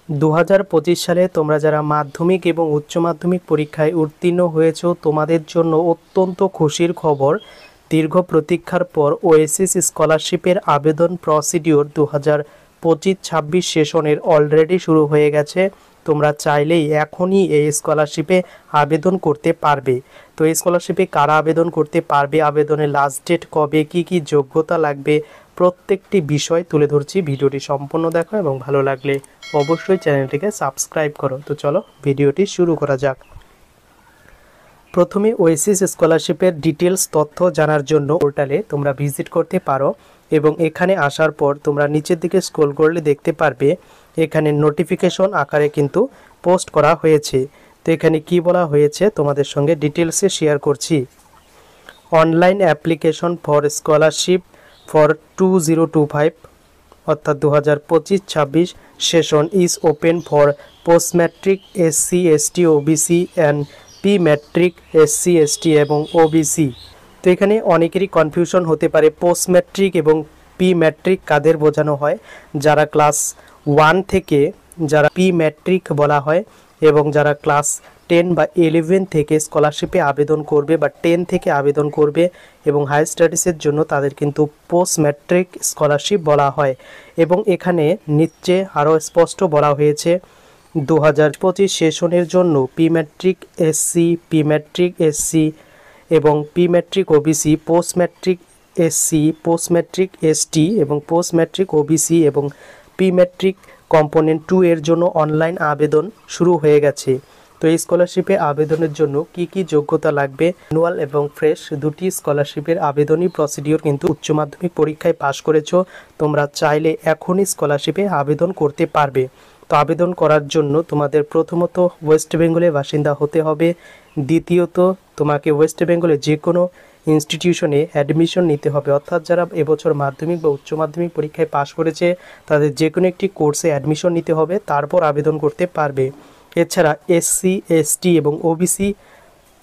2025 সালে তোমরা যারা মাধ্যমিক এবং উচ্চ মাধ্যমিক পরীক্ষায় উত্তীর্ণ হয়েছো তোমাদের জন্য অত্যন্ত খুশির খবর। দীর্ঘ প্রতীক্ষার পর ওয়েসিস স্কলারশিপের আবেদন প্রসিডিওর 2025-26 সেশনের অলরেডি শুরু হয়ে গেছে। তোমরা চাইলেই এখনই এই স্কলারশিপে আবেদন করতে পারবে। তো এই স্কলারশিপে কারা আবেদন করতে পারবে, আবেদনের লাস্ট ডেট কবে, কি কি যোগ্যতা লাগবে, প্রত্যেকটি বিষয় তুলে ধরছি। ভিডিওটি সম্পূর্ণ দেখো এবং ভালো লাগলে অবশ্যই চ্যানেলটিকে সাবস্ক্রাইব করো। তো চলো ভিডিওটি শুরু করা যাক। প্রথমে ওয়েসিস স্কলারশিপের ডিটেলস তথ্য জানার জন্য পোর্টালে তোমরা ভিজিট করতে পারো এবং এখানে আসার পর তোমরা নিচের দিকে স্ক্রল করলে দেখতে পারবে এখানে নোটিফিকেশন আকারে কিন্তু পোস্ট করা হয়েছে। তো এখানে কি বলা হয়েছে তোমাদের সঙ্গে ডিটেলসে শেয়ার করছি। Online application for scholarship for 2025 অর্থাৎ 2025-26 session is open for post matric SC ST OBC and P matric SC ST এবং ওবিসি। তো এখানে অনেকেরই কনফিউশন হতে পারে পোস্ট ম্যাট্রিক এবং পি ম্যাট্রিক কাদের বোঝানো হয়। যারা ক্লাস 1 থেকে যারা পি ম্যাট্রিক বলা হয় এবং যারা ক্লাস 10 বা 11 থেকে স্কলারশিপে আবেদন করবে বা 10 থেকে আবেদন করবে এবং হায়ার স্টাডিজের জন্য তাদের কিন্তু পোস্ট ম্যাট্রিক স্কলারশিপ বলা হয়। এবং এখানে নিচে আরও স্পষ্ট বলা হয়েছে 2025 সেশনের জন্য pre matric SC, pre matric SC এবং pre matric OBC, post matric SC, post matric ST এবং পোস্ট ম্যাট্রিক ওবিসি এবং পি ম্যাট্রিক কম্পোনেন্ট 2 এর জন্য অনলাইন আবেদন শুরু হয়ে গেছে। তো এই স্কলারশিপে আবেদনের জন্য কি কি যোগ্যতা লাগবে, অ্যানুয়াল এবং ফ্রেশ দুটি স্কলারশিপের আবেদনই প্রসিডিওর কিন্তু উচ্চ মাধ্যমিক পরীক্ষায় পাশ করেছো তোমরা চাইলে এখনই স্কলারশিপে আবেদন করতে পারবে। তো আবেদন করার জন্য তোমাদের প্রথমত ওয়েস্ট বেঙ্গলের বাসিন্দা হতে হবে, দ্বিতীয়ত তোমাকে ওয়েস্ট বেঙ্গলে যে কোনো ইনস্টিটিউশনে অ্যাডমিশন নিতে হবে, অর্থাৎ যারা এবছর মাধ্যমিক বা উচ্চ মাধ্যমিক পরীক্ষায় পাশ করেছে তাদের যে কোনো একটি কোর্সে অ্যাডমিশন নিতে হবে, তারপর আবেদন করতে পারবে। এছাড়া এসসি এসটি এবং ওবিসি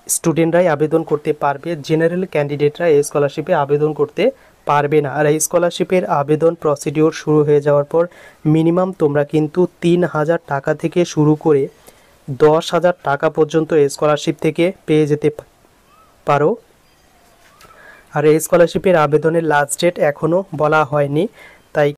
স্টুডেন্টরাই আবেদন করতে পারবে, জেনারেল ক্যান্ডিডেটরা এই স্কলারশিপে আবেদন করতে পারবে না। আর এই স্কলারশিপের আবেদন প্রসিডিওর শুরু হয়ে যাওয়ার পর মিনিমাম তোমরা কিন্তু 3000 টাকা থেকে শুরু করে 10,000 টাকা পর্যন্ত এই স্কলারশিপ থেকে পেয়ে যেতে পারো। আর এই স্কলারশিপের আবেদনের লাস্ট ডেট এখনও বলা হয়নি, তাই